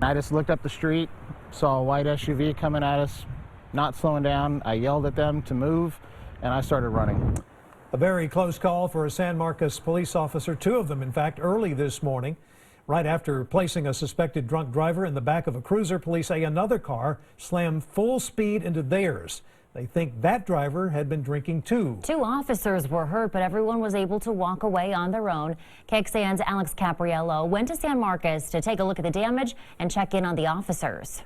I just looked up the street, saw a white SUV coming at us, not slowing down. I yelled at them to move, and I started running. A very close call for a San Marcos police officer, two of them, in fact, early this morning. Right after placing a suspected drunk driver in the back of a cruiser, police say another car slammed full speed into theirs. They think that driver had been drinking too. Two officers were hurt, but everyone was able to walk away on their own. KXAN's Alex Capriello went to San Marcos to take a look at the damage and check in on the officers.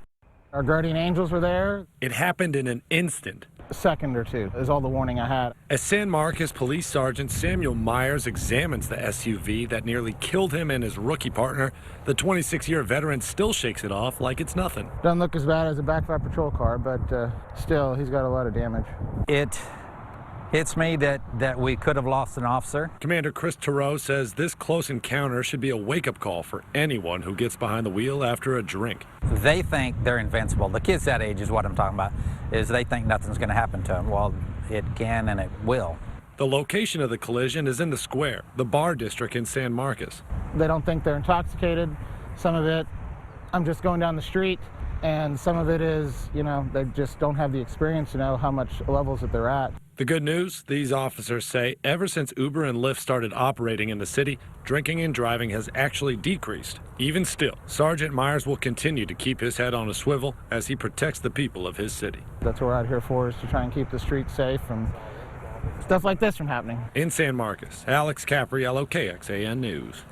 Our guardian angels were there. It happened in an instant. A second or two is all the warning I had. As San Marcos Police Sergeant Samuel Myers examines the SUV that nearly killed him and his rookie partner, the 26-year veteran still shakes it off like it's nothing. Doesn't look as bad as a backfire patrol car, but still, he's got a lot of damage. It hits me that we could have lost an officer. Commander Chris Turow says this close encounter should be a wake-up call for anyone who gets behind the wheel after a drink. They think they're invincible. The kids that age is what I'm talking about, is they think nothing's going to happen to them. Well, it can and it will. The location of the collision is in the square, the bar district in San Marcos. They don't think they're intoxicated. Some of it, I'm just going down the street, and some of it is, you know, they just don't have the experience to know how much levels that they're at. The good news, these officers say ever since Uber and Lyft started operating in the city, drinking and driving has actually decreased. Even still, Sergeant Myers will continue to keep his head on a swivel as he protects the people of his city. That's what we're out here for, is to try and keep the streets safe from stuff like this from happening. In San Marcos, Alex Capriello, KXAN News.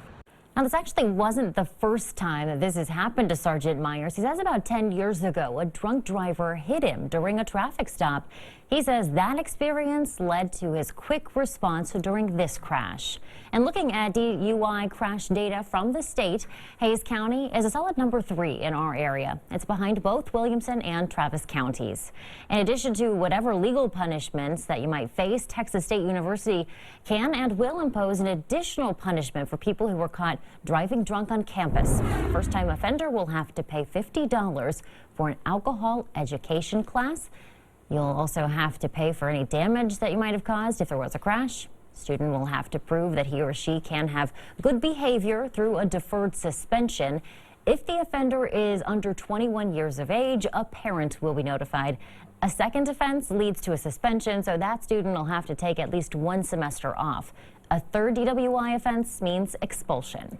Now, this actually wasn't the first time that this has happened to Sergeant Myers. He says about 10 years ago, a drunk driver hit him during a traffic stop. He says that experience led to his quick response during this crash. And looking at DWI crash data from the state, Hays County is a solid number 3 in our area. It's behind both Williamson and Travis counties. In addition to whatever legal punishments that you might face, Texas State University can and will impose an additional punishment for people who were caught driving drunk on campus. A first-time offender will have to pay $50 for an alcohol education class. You'll also have to pay for any damage that you might have caused if there was a crash. Student will have to prove that he or she can have good behavior through a deferred suspension. If the offender is under 21 years of age, a parent will be notified. A second offense leads to a suspension, so that student will have to take at least 1 semester off. A third DWI offense means expulsion.